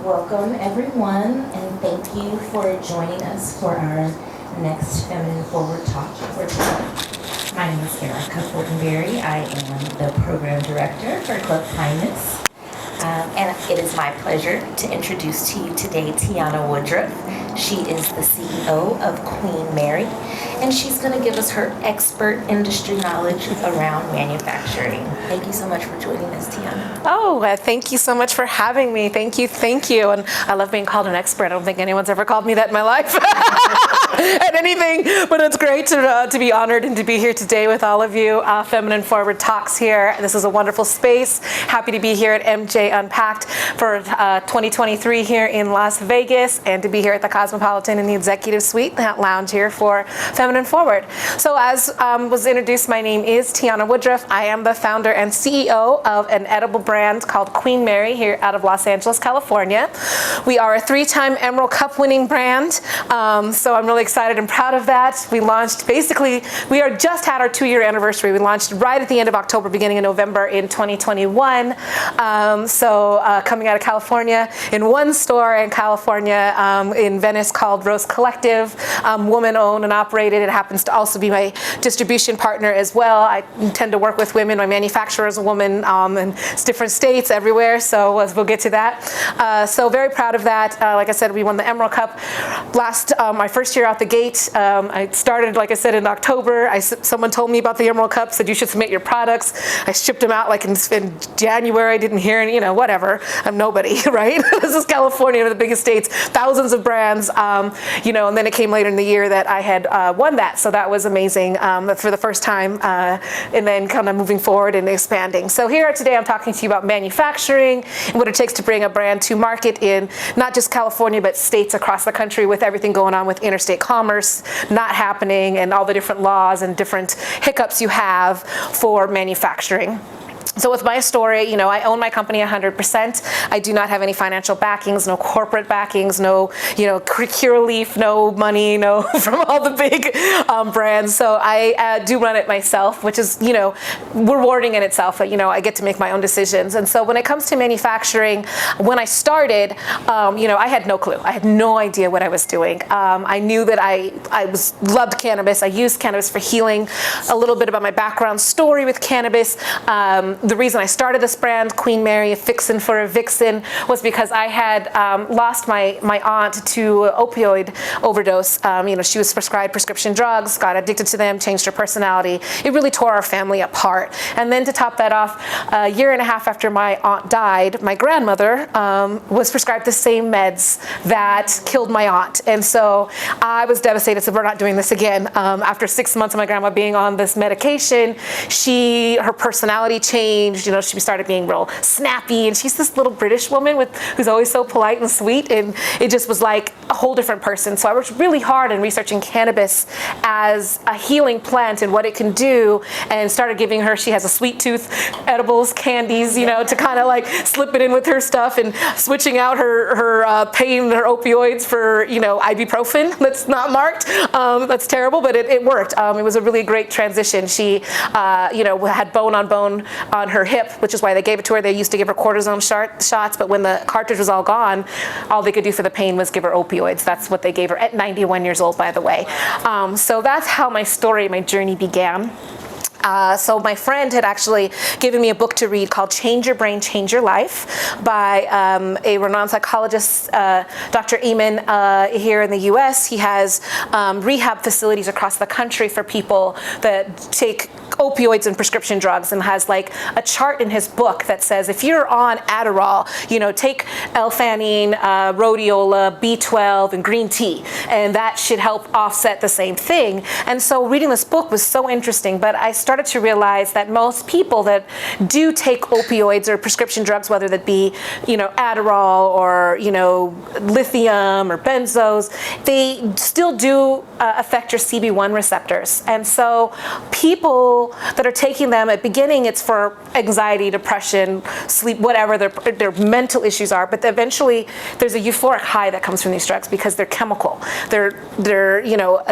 Welcome everyone, and thank you for joining us for our next Feminine Forward Talk for today. My name is Erica Fortenberry. I am the Program Director for Club Kindness. And it is my pleasure to introduce to you today Tiana Woodruff. She is the CEO of Queen Mary, and she's going to give us her expert industry knowledge around manufacturing. Thank you so much for joining us, Tiana. Oh, thank you so much for having me. Thank you. And I love being called an expert. I don't think anyone's ever called me that in my life at anything, but it's great to be honored and to be here today with all of you. Feminine Forward Talks here. This is a wonderful space. Happy to be here at MJ Unpacked for 2023 here in Las Vegas, and to be here at the Cosmopolitan in the Executive Suite Lounge here for Feminine Forward. So as was introduced, my name is Tiana Woodruff. I am the founder and CEO of an edible brand called Queen Mary here out of Los Angeles, California. We are a 3-time Emerald Cup winning brand, so I'm really excited and proud of that. We launched we are just had our 2-year anniversary. We launched right at the end of October, beginning of November in 2021. Coming out of California, in one store in California in Venice called Rose Collective, woman-owned and operated. It happens to also be my distribution partner as well. I tend to work with women. My manufacturer is a woman in different states, everywhere, so we'll get to that. So very proud of that. Like I said, we won the Emerald Cup my first year out the gate. I started, like I said, in October. Someone told me about the Emerald Cup, said you should submit your products. I shipped them out like in January. I didn't hear any, whatever. I'm nobody, right? This is California, one of the biggest states, thousands of brands, and then it came later in the year that I had won that. So that was amazing for the first time, and then kind of moving forward and expanding. So here today, I'm talking to you about manufacturing and what it takes to bring a brand to market in not just California, but states across the country, with everything going on with interstate commerce not happening and all the different laws and different hiccups you have for manufacturing. So with my story, I own my company 100%. I do not have any financial backings, no corporate backings, no, Curaleaf, no money, no from all the big brands. So I do run it myself, which is, rewarding in itself. But, I get to make my own decisions. And so when it comes to manufacturing, when I started, I had no clue. I had no idea what I was doing. I knew that I loved cannabis. I used cannabis for healing. A little bit about my background story with cannabis. The reason I started this brand, Queen Mary, a fixin' for a vixen, was because I had lost my aunt to opioid overdose. She was prescribed prescription drugs, got addicted to them, changed her personality. It really tore our family apart. And then to top that off, a year and a half after my aunt died, my grandmother was prescribed the same meds that killed my aunt. And so I was devastated, so we're not doing this again. After 6 months of my grandma being on this medication, her personality changed. She started being real snappy, and she's this little British woman who's always so polite and sweet, and it just was like a whole different person. So I worked really hard in researching cannabis as a healing plant and what it can do, and started giving her, she has a sweet tooth, edibles, candies, to kind of like slip it in with her stuff, and switching out her pain, her opioids for, ibuprofen that's not marked. That's terrible, but it worked. It was a really great transition. She, had bone on bone on her hip, which is why they gave it to her. They used to give her cortisone shots, but when the cartridge was all gone, all they could do for the pain was give her opioids. That's what they gave her at 91 years old, by the way. So that's how my journey began. So my friend had actually given me a book to read called Change Your Brain, Change Your Life by a renowned psychologist, Dr. Eamon, here in the US. He has rehab facilities across the country for people that take opioids and prescription drugs, and has like a chart in his book that says if you're on Adderall, take L-theanine, rhodiola, B12, and green tea, and that should help offset the same thing. And so reading this book was so interesting, but I started to realize that most people that do take opioids or prescription drugs, whether that be, Adderall or, lithium or benzos, they still do affect your CB1 receptors. And so people that are taking them, at beginning it's for anxiety, depression, sleep, whatever their mental issues are, but eventually there's a euphoric high that comes from these drugs because they're chemical. They're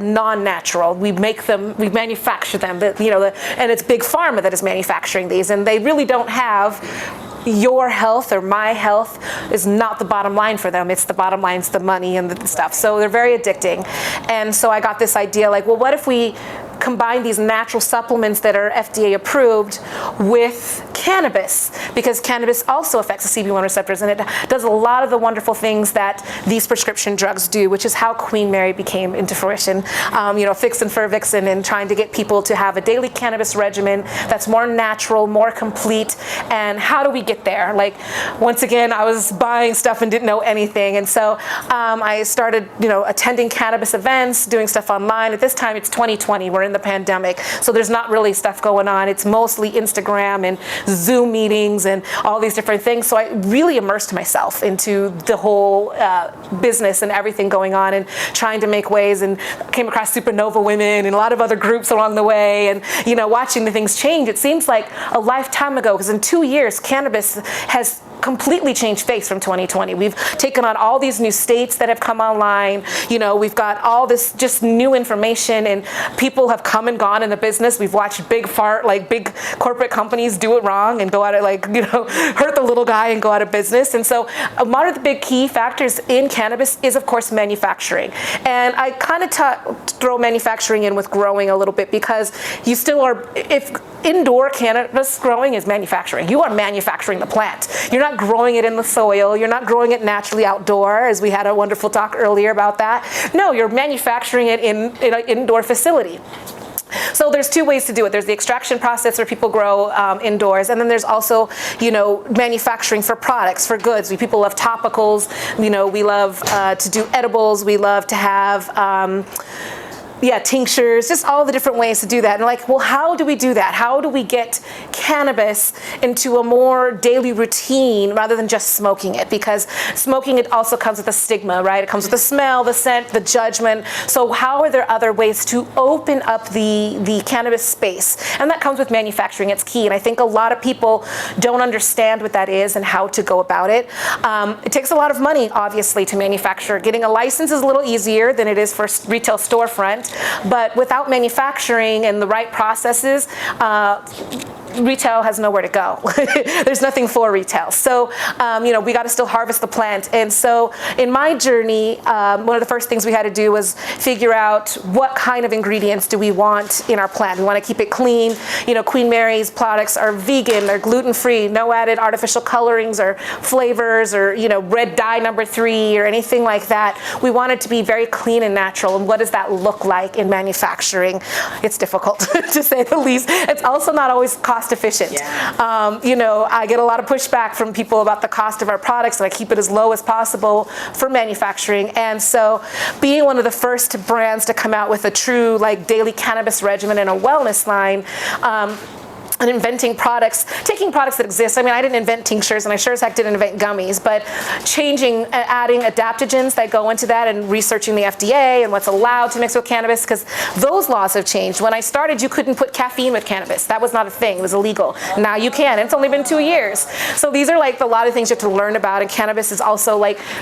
non-natural. We make them, we manufacture them, and it's big pharma that is manufacturing these, and they really don't have your health or my health is not the bottom line for them. It's the bottom line, it's the money and the stuff. So they're very addicting. And so I got this idea like, well, what if we combine these natural supplements that are FDA approved with cannabis, because cannabis also affects the CB1 receptors, and it does a lot of the wonderful things that these prescription drugs do, which is how Queen Mary became into fruition. Fixin' for Vixen, and trying to get people to have a daily cannabis regimen that's more natural, more complete. And how do we get there? Like, once again, I was buying stuff and didn't know anything, and so I started, attending cannabis events, doing stuff online. At this time, it's 2020. We're in the pandemic, so there's not really stuff going on. It's mostly Instagram and Zoom meetings and all these different things. So I really immersed myself into the whole business and everything going on, and trying to make ways, and came across Supernova Women and a lot of other groups along the way, and watching the things change. It seems like a lifetime ago, because in 2 years cannabis has completely changed face from 2020. We've taken on all these new states that have come online. We've got all this just new information, and people have come and gone in the business. We've watched big corporate companies do it wrong and go out of hurt the little guy and go out of business. And so one of the big key factors in cannabis is, of course, manufacturing. And I kind of throw manufacturing in with growing a little bit, because you still are, if indoor cannabis growing is manufacturing, you are manufacturing the plant. You're not growing it in the soil. You're not growing it naturally outdoor, as we had a wonderful talk earlier about that. No, you're manufacturing it in an indoor facility. So there's two ways to do it. There's the extraction process where people grow indoors, and then there's also, manufacturing for products, for goods. People love topicals. We love to do edibles. We love to have tinctures, just all the different ways to do that. And well, how do we do that? How do we get cannabis into a more daily routine rather than just smoking it? Because smoking it also comes with a stigma, right? It comes with the smell, the scent, the judgment. So how are there other ways to open up the cannabis space? And that comes with manufacturing. It's key. And I think a lot of people don't understand what that is and how to go about it. It takes a lot of money, obviously, to manufacture. Getting a license is a little easier than it is for retail storefront. But without manufacturing and the right processes, retail has nowhere to go. There's nothing for retail. So, we got to still harvest the plant. And so in my journey, one of the first things we had to do was figure out what kind of ingredients do we want in our plant. We want to keep it clean. Queen Mary's products are vegan, they're gluten-free, no added artificial colorings or flavors or, red dye number 3 or anything like that. We want it to be very clean and natural. And what does that look like in manufacturing? It's difficult, to say the least. It's also not always cost efficient. Yeah. I get a lot of pushback from people about the cost of our products, and I keep it as low as possible for manufacturing. And so being one of the first brands to come out with a true daily cannabis regimen and a wellness line, and inventing products, taking products that exist. I mean, I didn't invent tinctures, and I sure as heck didn't invent gummies, but adding adaptogens that go into that, and researching the FDA and what's allowed to mix with cannabis, because those laws have changed. When I started, you couldn't put caffeine with cannabis. That was not a thing. It was illegal. Now you can. It's only been 2 years. So these are a lot of things you have to learn about, and cannabis is also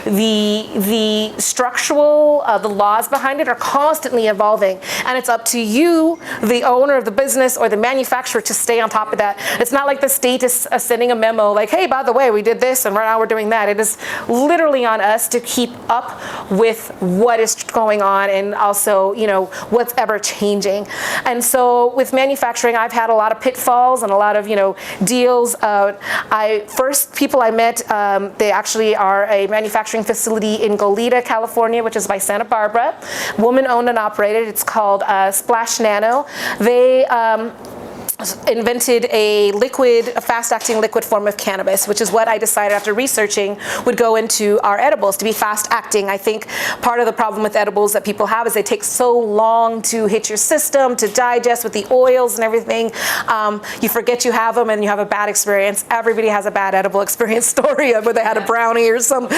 the structural, the laws behind it are constantly evolving, and it's up to you, the owner of the business or the manufacturer, to stay on top of that. It's not like the state is sending a memo hey, by the way, we did this and right now we're doing that. It is literally on us to keep up with what is going on, and also, what's ever changing. And so with manufacturing, I've had a lot of pitfalls and a lot of, deals. First people I met, they actually are a manufacturing facility in Goleta, California, which is by Santa Barbara. Woman owned and operated. It's called Splash Nano. They invented a fast-acting liquid form of cannabis, which is what I decided after researching would go into our edibles, to be fast-acting. I think part of the problem with edibles that people have is they take so long to hit your system, to digest with the oils and everything. You forget you have them and you have a bad experience. Everybody has a bad edible experience story of where they had a brownie or some,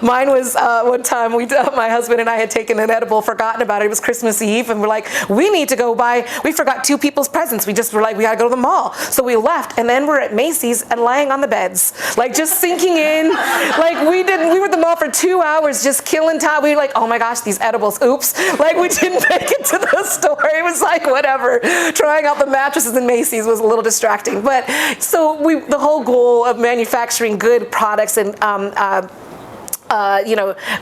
mine was one time my husband and I had taken an edible, forgotten about it. It was Christmas Eve, and we're like, we need to go buy, we forgot 2 people's presents. We just we're like, we gotta go to the mall. So we left, and then we're at Macy's and lying on the beds, like just sinking in. Like we were at the mall for 2 hours just killing time. We were like, oh my gosh, these edibles, oops. Like we didn't make it to the store. It was like, whatever. Trying out the mattresses in Macy's was a little distracting. But so the whole goal of manufacturing good products and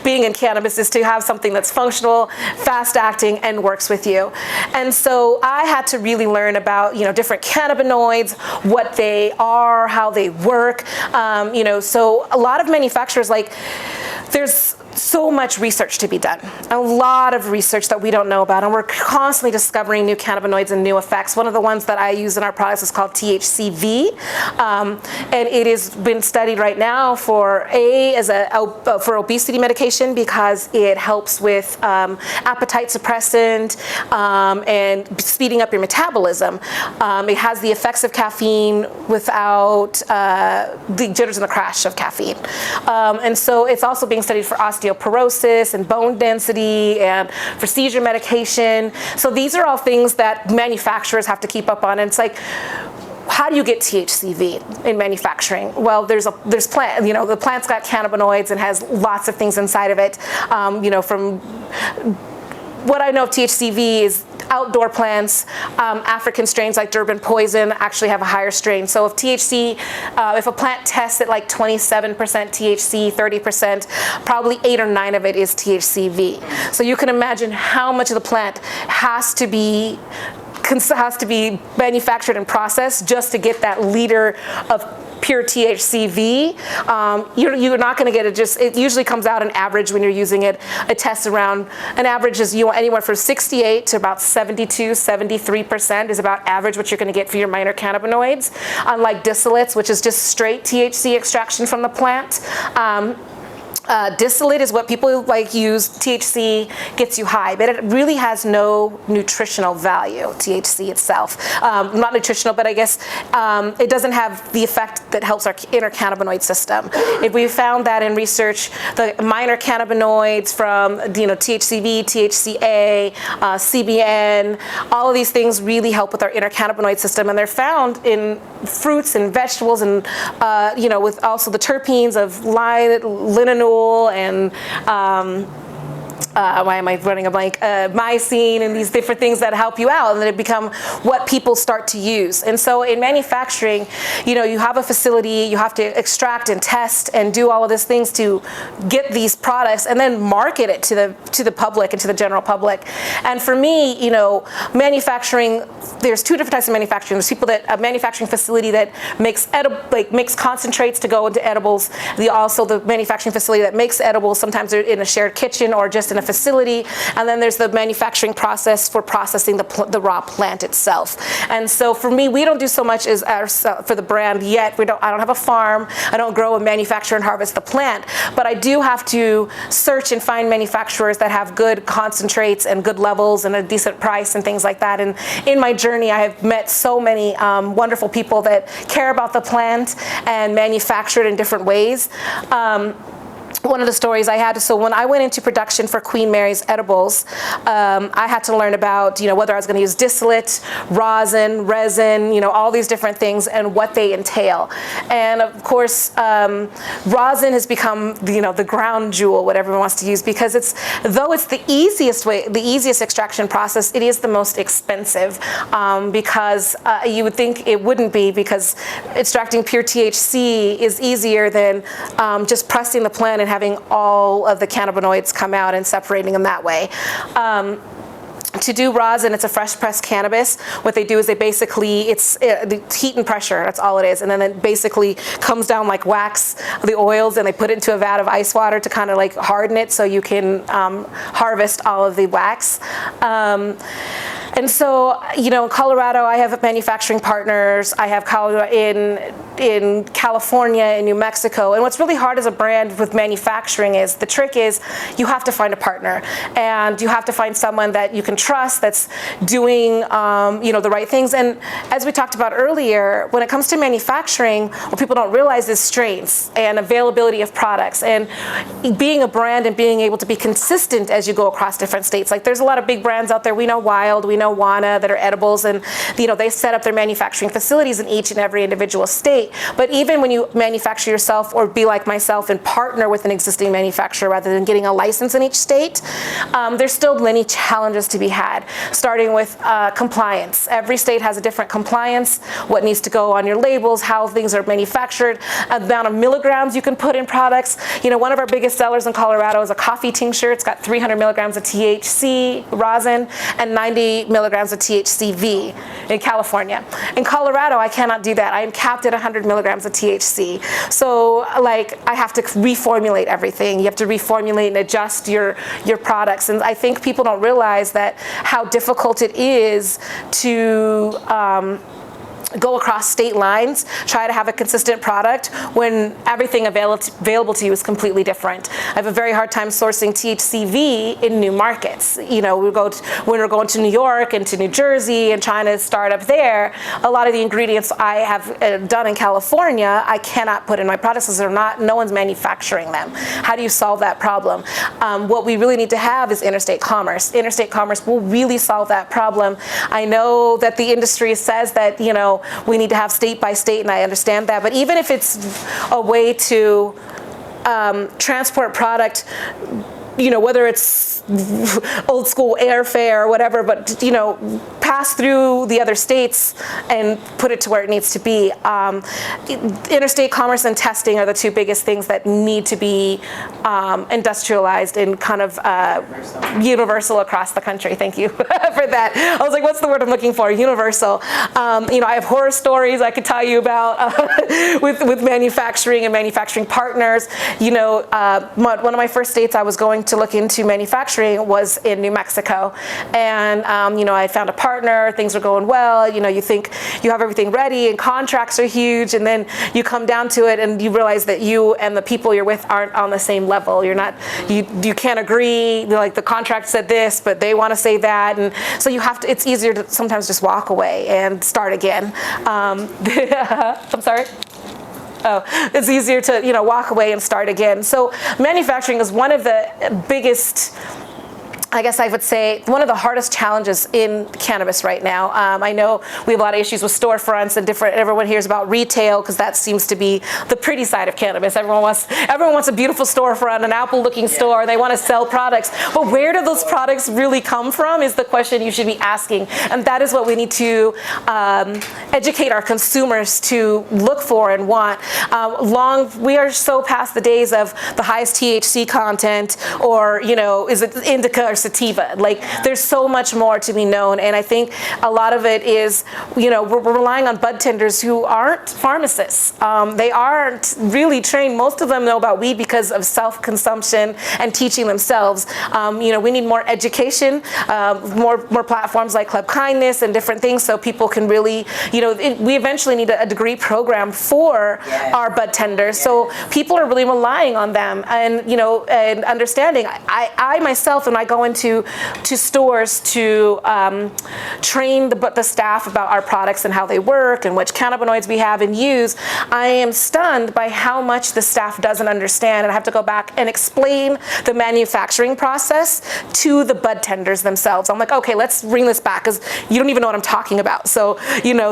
being in cannabis is to have something that's functional, fast acting, and works with you. And so I had to really learn about, different cannabinoids, what they are, how they work. So a lot of manufacturers, there's so much research to be done, a lot of research that we don't know about, and we're constantly discovering new cannabinoids and new effects. One of the ones that I use in our products is called THCV, and it has been studied right now for for obesity medication because it helps with appetite suppressant and speeding up your metabolism. It has the effects of caffeine without the jitters and the crash of caffeine, and so it's also being studied for osteoporosis and bone density and for seizure medication. So these are all things that manufacturers have to keep up on. And it's like, how do you get THCV in manufacturing? Well, there's plant, the plant's got cannabinoids and has lots of things inside of it. From what I know of THCV is outdoor plants, African strains like Durban poison actually have a higher strain. So if a plant tests at like 27% THC, 30%, probably 8 or 9 of it is THCV. So you can imagine how much of the plant has to be manufactured and processed just to get that liter of pure THCV. You're not going to get it it usually comes out an average when you're using it. It tests around, an average is anywhere from 68 to about 72, 73% is about average what you're going to get for your minor cannabinoids. Unlike distillates, which is just straight THC extraction from the plant. Distillate is what people use. THC gets you high, but it really has no nutritional value, THC itself. Not nutritional, but I guess it doesn't have the effect that helps our inner cannabinoid system. If we found that in research, the minor cannabinoids from THCV, THCA, CBN, all of these things really help with our inner cannabinoid system, and they're found in fruits and vegetables, and with also the terpenes of linalool and why am I running a blank? Mycene and these different things that help you out, and then it become what people start to use. And so in manufacturing, you have a facility, you have to extract and test and do all of these things to get these products and then market it to the public and to the general public. And for me, manufacturing, there's 2 different types of manufacturing. There's a manufacturing facility that makes makes concentrates to go into edibles. Also the manufacturing facility that makes edibles. Sometimes they're in a shared kitchen or just in a facility, and then there's the manufacturing process for processing the raw plant itself. And so for me, we don't do so much as for the brand yet. I don't have a farm. I don't grow and manufacture and harvest the plant, but I do have to search and find manufacturers that have good concentrates and good levels and a decent price and things like that. And in my journey, I have met so many wonderful people that care about the plant and manufacture it in different ways. One of the stories I had, so when I went into production for Queen Mary's edibles, I had to learn about, whether I was going to use distillate, rosin, resin, all these different things and what they entail. And of course, rosin has become, the crown jewel, what everyone wants to use, because though it's the easiest extraction process, it is the most expensive, because you would think it wouldn't be, because extracting pure THC is easier than just pressing the plant and having all of the cannabinoids come out and separating them that way. To do rosin, it's a fresh pressed cannabis. What they do is it's the heat and pressure, that's all it is. And then it basically comes down like wax, the oils, and they put it into a vat of ice water to kind of harden it so you can harvest all of the wax. And so, in Colorado, I have manufacturing partners. I have in in California and New Mexico. And what's really hard as a brand with manufacturing is, the trick is you have to find a partner, and you have to find someone that you can trust that's doing the right things. And as we talked about earlier, when it comes to manufacturing, what people don't realize is strains and availability of products, and being a brand and being able to be consistent as you go across different states. Like, there's a lot of big brands out there. We know Wild, we know Wana, that are edibles, and they set up their manufacturing facilities in each and every individual state. But even when you manufacture yourself, or be like myself and partner with an existing manufacturer rather than getting a license in each state, there's still many challenges to be had, starting with compliance. Every state has a different compliance, what needs to go on your labels, how things are manufactured, amount of milligrams you can put in products. One of our biggest sellers in Colorado is a coffee tincture. It's got 300 milligrams of THC rosin and 90 milligrams of THCV. In California. In Colorado, I cannot do that. I am capped at 100 milligrams of THC. So, I have to reformulate everything. You have to reformulate and adjust your products. And I think people don't realize that how difficult it is to go across state lines, try to have a consistent product when everything available to you is completely different. I have a very hard time sourcing THCV in new markets. When we're going to New York and to New Jersey and trying to start up there, a lot of the ingredients I have done in California, I cannot put in my products because no one's manufacturing them. How do you solve that problem? What we really need to have is interstate commerce. Interstate commerce will really solve that problem. I know that the industry says that, we need to have state by state, and I understand that. But even if it's a way to transport product, whether it's old school airfare or whatever, but pass through the other states and put it to where it needs to be. Interstate commerce and testing are the two biggest things that need to be industrialized and kind of universal across the country. Thank you for that. I was like, what's the word I'm looking for? Universal. I have horror stories I could tell you about with manufacturing and manufacturing partners. One of my first states I was going to look into manufacturing was in New Mexico, and I found a partner. Things were going well. You think you have everything ready and contracts are huge, and then you come down to it and you realize that you and the people you're with aren't on the same level. You're not. You can't agree. Like, the contract said this, but they want to say that, and so you have to. It's easier to sometimes just walk away and start again. I'm sorry. Oh, it's easier to, walk away and start again. So manufacturing is one of the biggest, I guess I would say, one of the hardest challenges in cannabis right now. I know we have a lot of issues with storefronts and everyone hears about retail because that seems to be the pretty side of cannabis. Everyone wants a beautiful storefront, an Apple-looking store. They want to sell products. But where do those products really come from is the question you should be asking. And that is what we need to educate our consumers to look for and want. We are so past the days of the highest THC content, or, is it indica or sativa. Like, there's so much more to be known, and I think a lot of it is, we're relying on bud tenders who aren't pharmacists. They aren't really trained. Most of them know about weed because of self-consumption and teaching themselves. We need more education, more platforms like Club Kindness and different things, so people can really, we eventually need a degree program for our bud tenders. So people are really relying on them, and and understanding. I myself, when I go into stores to train the staff about our products and how they work and which cannabinoids we have and use, I am stunned by how much the staff doesn't understand, and I have to go back and explain the manufacturing process to the bud tenders themselves. I'm like, okay, let's bring this back, because you don't even know what I'm talking about. So,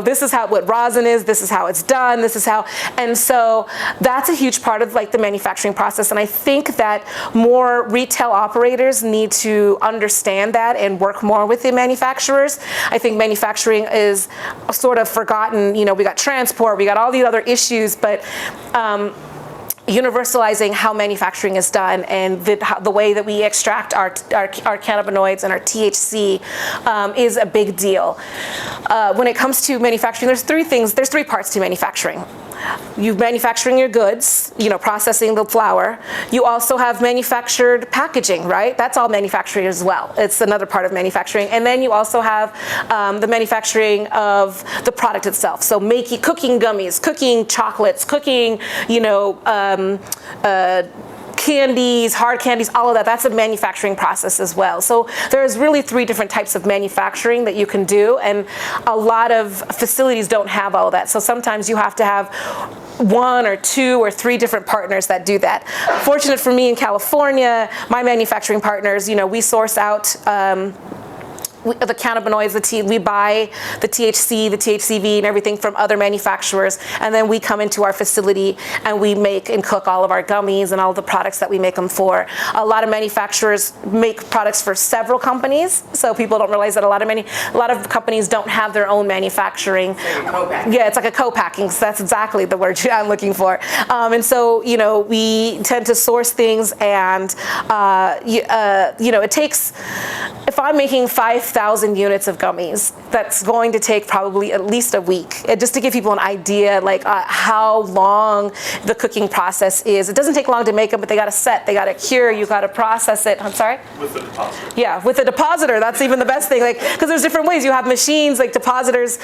this is what rosin is, this is how it's done, this is how, and so that's a huge part of the manufacturing process, and I think that more retail operators need to understand that and work more with the manufacturers. I think manufacturing is sort of forgotten. We got transport, we got all these other issues, but universalizing how manufacturing is done and the way that we extract our cannabinoids and our THC is a big deal. When it comes to manufacturing, there's three parts to manufacturing. you're manufacturing your goods, processing the flower. You also have manufactured packaging, right? That's all manufacturing as well. It's another part of manufacturing. And then you also have the manufacturing of the product itself. So cooking gummies, cooking chocolates, cooking, candies, hard candies, all of that. That's a manufacturing process as well. So there's really 3 different types of manufacturing that you can do, and a lot of facilities don't have all of that. So sometimes you have to have 1 or 2 or 3 different partners that do that. Fortunate for me in California, my manufacturing partners, we source out the cannabinoids, we buy the THC, the THCV, and everything from other manufacturers, and then we come into our facility and we make and cook all of our gummies and all of the products that we make them for. A lot of manufacturers make products for several companies, so people don't realize that a lot of companies don't have their own manufacturing. Yeah, it's like a co-packing. So that's exactly the word I'm looking for. And so we tend to source things, and it takes, if I'm making 5,000 units of gummies, that's going to take probably at least a week. Just to give people an idea, how long the cooking process is. It doesn't take long to make them, but they got to set, they got to cure, you got to process it. I'm sorry? With the depositor. Yeah, with the depositor. That's even the best thing. Because there's different ways. You have machines like depositors,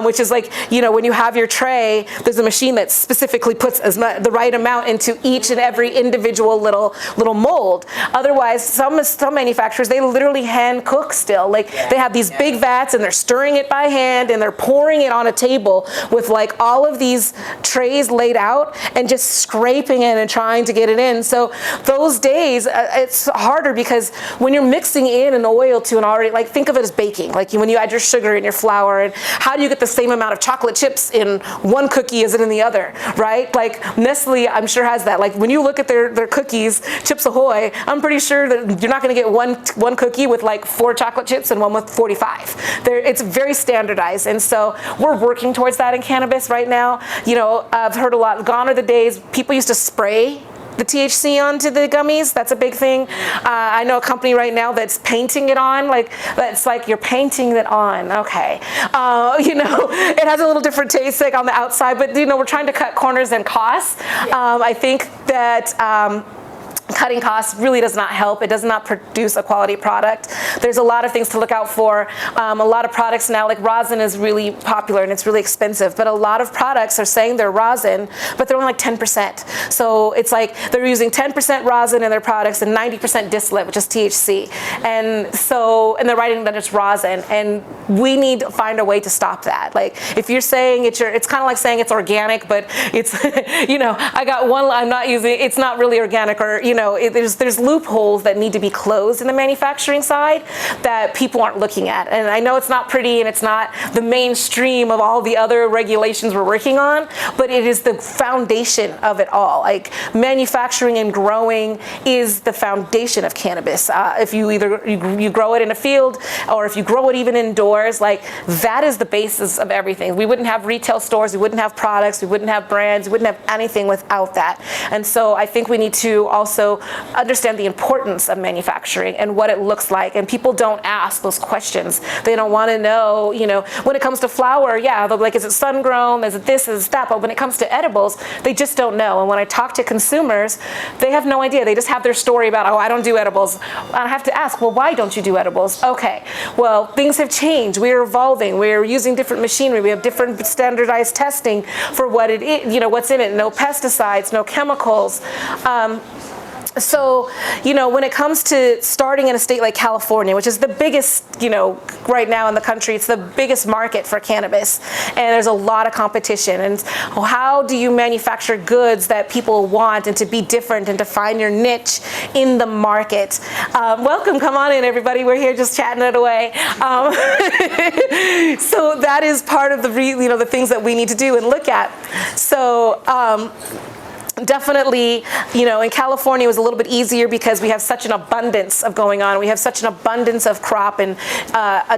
which is when you have your tray, there's a machine that specifically puts the right amount into each and every individual little mold. Otherwise, some manufacturers, they literally hand cook still. They have these big vats and they're stirring it by hand and they're pouring it on a table with all of these trays laid out and just scraping it and trying to get it in. So those days, it's harder because when you're mixing in an oil to an already, think of it as baking. When you add your sugar and your flour, and how do you get the same amount of chocolate chips in one cookie as in the other, right? Nestle, I'm sure has that. When you look at their cookies, Chips Ahoy, I'm pretty sure that you're not going to get one cookie with 4 chocolate chips and one with 45. It's very standardized, and so we're working towards that in cannabis right now. I've heard a lot, gone are the days people used to spray the THC onto the gummies. That's a big thing. I know a company right now that's painting it on, that's you're painting it on. Okay. It has a little different taste on the outside, but we're trying to cut corners and costs. I think that cutting costs really does not help. It does not produce a quality product. There's a lot of things to look out for. A lot of products now, rosin is really popular and it's really expensive, but a lot of products are saying they're rosin, but they're only 10%. So it's they're using 10% rosin in their products and 90% distillate, which is THC. And they're writing that it's rosin, and we need to find a way to stop that. If you're saying it's kind of like saying it's organic, but it's, I got one, I'm not using, it's not really organic, or, there's loopholes that need to be closed in the manufacturing side that people aren't looking at. And I know it's not pretty and it's not the mainstream of all the other regulations we're working on, but it is the foundation of it all. Manufacturing and growing is the foundation of cannabis. If you either you grow it in a field, or if you grow it even indoors, that is the basis of everything. We wouldn't have retail stores, we wouldn't have products, we wouldn't have brands, we wouldn't have anything without that. And so I think we need to also understand the importance of manufacturing and what it looks like. And people don't ask those questions. They don't want to know, when it comes to flower, they'll be is it sun grown? Is it this? Is it that? But when it comes to edibles, they just don't know. And when I talk to consumers, they have no idea. They just have their story about, I don't do edibles. I have to ask, well, why don't you do edibles? Okay, well, things have changed. We're evolving. We're using different machinery. We have different standardized testing for what it is, what's in it. No pesticides, no chemicals. So, when it comes to starting in a state like California, which is the biggest, right now in the country, it's the biggest market for cannabis, and there's a lot of competition. And how do you manufacture goods that people want and to be different and to find your niche in the market? Welcome, come on in, everybody. We're here just chatting it away. So that is part of the things that we need to do and look at. So, definitely, in California it was a little bit easier because we have such an abundance of going on. We have such an abundance of crop and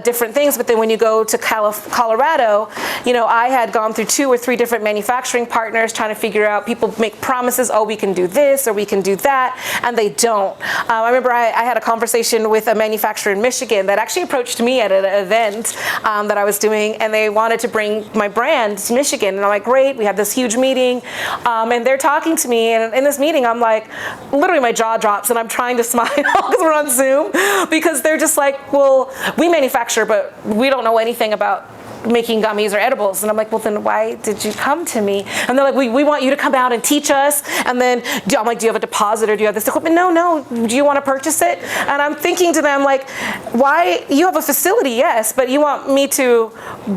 different things. But then when you go to Colorado, I had gone through 2 or 3 different manufacturing partners trying to figure out, people make promises, oh, we can do this or we can do that, and they don't. I remember I had a conversation with a manufacturer in Michigan that actually approached me at an event that I was doing, and they wanted to bring my brand to Michigan. And I'm like, great, we have this huge meeting, and they're talking to me, and in this meeting I'm like, literally my jaw drops and I'm trying to smile because we're on Zoom, because they're just like, well, we manufacture but we don't know anything about making gummies or edibles. And I'm like, well, then why did you come to me? And they're like, we want you to come out and teach us. And then I'm like, do you have a deposit or do you have this equipment? No. Do you want to purchase it? And I'm thinking to them, like, why? You have a facility, yes, but you want me to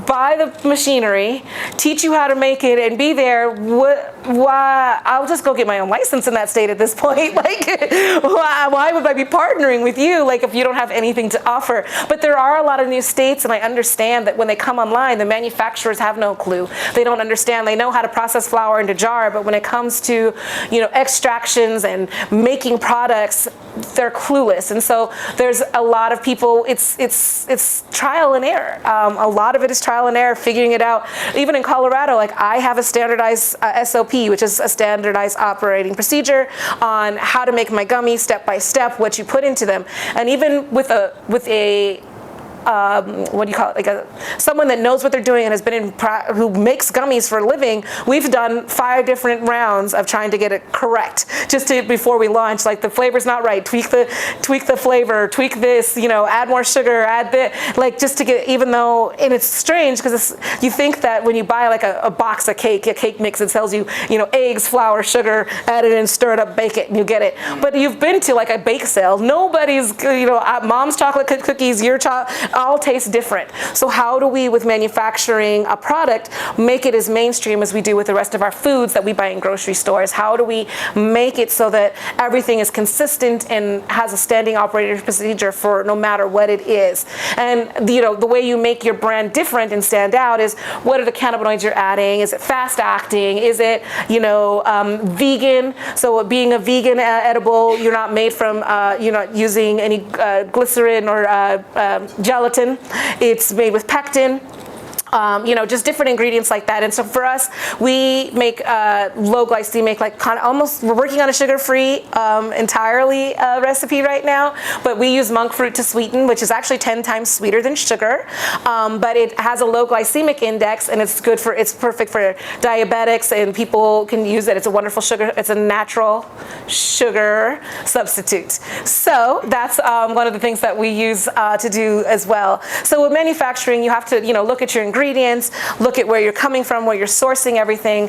buy the machinery, teach you how to make it, and be there? Why? I'll just go get my own license in that state at this point. Like, why would I be partnering with you, like, if you don't have anything to offer? But there are a lot of new states, and I understand that when they come online, the manufacturers have no clue. They don't understand. They know how to process flour into jar, but when it comes to, extractions and making products, they're clueless. And so there's a lot of people, it's trial and error. A lot of it is trial and error, figuring it out. Even in Colorado, like, I have a standardized SOP, which is a standardized operating procedure on how to make my gummies step by step, what you put into them. And even with a what do you call it? Like someone that knows what they're doing and has been who makes gummies for a living. We've done 5 different rounds of trying to get it correct before we launch. Like, the flavor's not right. Tweak the flavor. Tweak this. Add more sugar. Add this. Like, just to get, even though, and it's strange because you think that when you buy like a box of cake, a cake mix, it tells you, eggs, flour, sugar, add it in, stir it up, bake it, and you get it. But you've been to like a bake sale. Nobody's, mom's chocolate cookies, your all taste different. So how do we, with manufacturing a product, make it as mainstream as we do with the rest of our foods that we buy in grocery stores? How do we make it so that everything is consistent and has a standing operating procedure for no matter what it is? And the way you make your brand different and stand out is, what are the cannabinoids you're adding? Is it fast acting? Is it vegan? So being a vegan edible, you're not made from you're not using any glycerin or gelatin. It's made with pectin. Just different ingredients like that. And so for us, we make low glycemic, like kind of almost, we're working on a sugar-free entirely recipe right now, but we use monk fruit to sweeten, which is actually 10 times sweeter than sugar, but it has a low glycemic index, and it's perfect for diabetics, and people can use it. It's a wonderful sugar, it's a natural sugar substitute. So that's one of the things that we use to do as well. So with manufacturing, you have to, look at your ingredients, look at where you're coming from, where you're sourcing everything.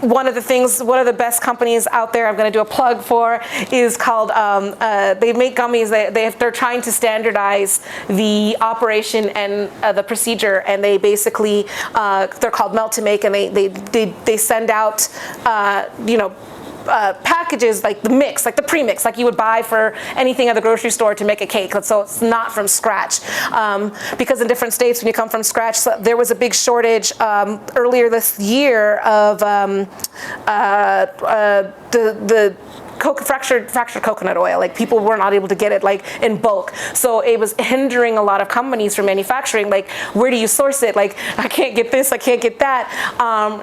One of the best companies out there I'm going to do a plug for is called, they make gummies, they're trying to standardize the operation and the procedure, and they basically, they're called Melt to Make, and they send out, packages like the mix, like the premix, like you would buy for anything at the grocery store to make a cake. So it's not from scratch. Because in different states, when you come from scratch, so there was a big shortage earlier this year of the fractured coconut oil. Like, people were not able to get it like in bulk, so it was hindering a lot of companies from manufacturing. Like, where do you source it? Like, I can't get this, I can't get that.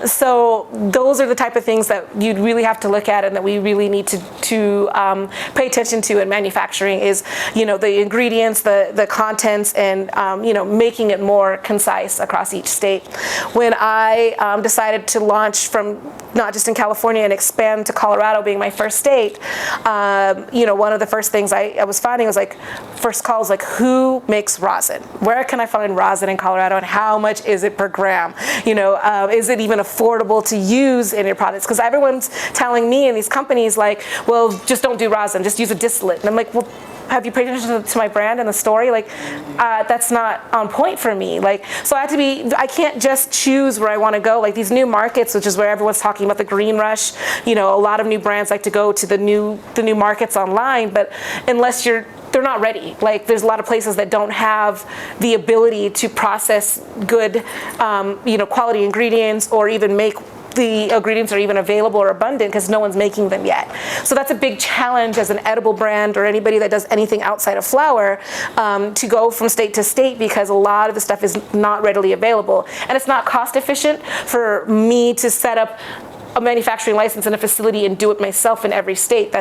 So those are the type of things that you'd really have to look at, and that we really need to pay attention to in manufacturing is, the ingredients, the contents, and making it more concise across each state. When I decided to launch from not just in California and expand to Colorado, being my first state, one of the first things I was finding was first calls, who makes rosin? Where can I find rosin in Colorado, and how much is it per gram? Is it even affordable to use in your products? Because everyone's telling me in these companies, well, just don't do rosin, just use a distillate. And I'm like, well, have you paid attention to my brand and the story? That's not on point for me. So I can't just choose where I want to go. These new markets, which is where everyone's talking about the green rush, a lot of new brands like to go to the new markets online, but unless they're not ready. There's a lot of places that don't have the ability to process good, quality ingredients, or even make the ingredients are even available or abundant because no one's making them yet. So that's a big challenge as an edible brand or anybody that does anything outside of flower, to go from state to state, because a lot of the stuff is not readily available. And it's not cost efficient for me to set up a manufacturing license in a facility and do it myself in every state.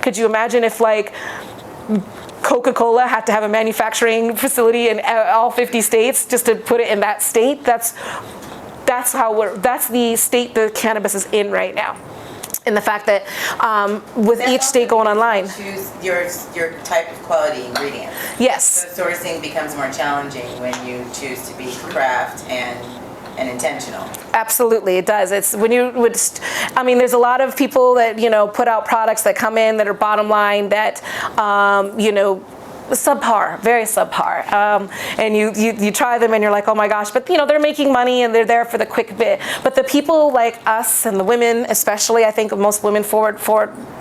Could you imagine if like Coca-Cola had to have a manufacturing facility in all 50 states just to put it in that state? That's the state the cannabis is in right now. And the fact that with each state going online. Choose your type of quality ingredients. Yes. So sourcing becomes more challenging when you choose to be craft and intentional. Absolutely, it does. It's when you would, there's a lot of people that, put out products that come in that are bottom line that, subpar, very subpar. And you try them and you're like, oh my gosh, but they're making money and they're there for the quick bit. But the people like us and the women, especially, I think most women forward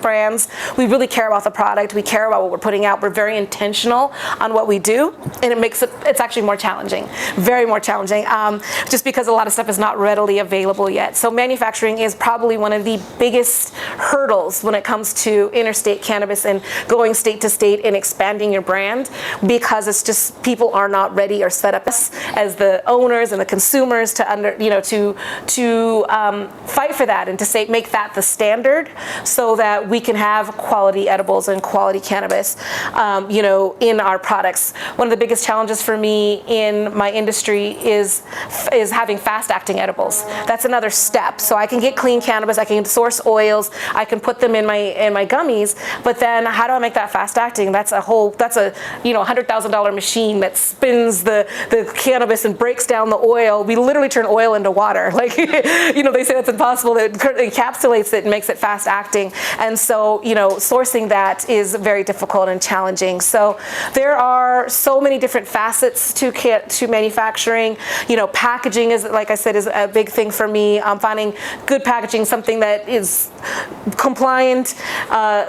brands, we really care about the product. We care about what we're putting out. We're very intentional on what we do, and it's actually more challenging, very more challenging, just because a lot of stuff is not readily available yet. So manufacturing is probably one of the biggest hurdles when it comes to interstate cannabis and going state to state and expanding your brand, because it's just people are not ready or set up as the owners and the consumers to fight for that and to make that the standard, so that we can have quality edibles and quality cannabis, in our products. One of the biggest challenges for me in my industry is having fast-acting edibles. That's another step. So I can get clean cannabis, I can source oils, I can put them in my gummies, but then how do I make that fast-acting? That's a $100,000 machine that spins the cannabis and breaks down the oil. We literally turn oil into water. Like, they say that's impossible. It encapsulates it and makes it fast-acting. And so, sourcing that is very difficult and challenging. So there are so many different facets to manufacturing. Packaging is, like I said, is a big thing for me. Finding good packaging, something that is compliant,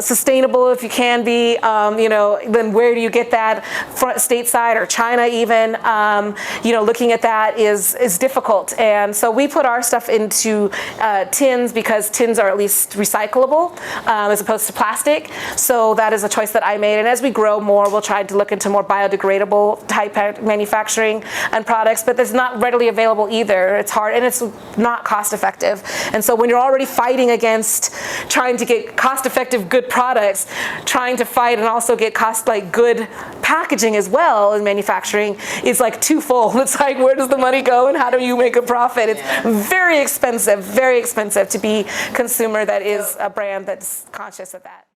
sustainable if you can be. Then where do you get that? Stateside or China even. Looking at that is difficult. And so we put our stuff into tins, because tins are at least recyclable as opposed to plastic. So that is a choice that I made. And as we grow more, we'll try to look into more biodegradable type manufacturing and products, but it's not readily available either. It's hard and it's not cost effective. And so when you're already fighting against trying to get cost effective good products, trying to fight and also get good packaging as well in manufacturing is like twofold. It's like, where does the money go and how do you make a profit? It's very expensive to be consumer that is a brand that's conscious of that.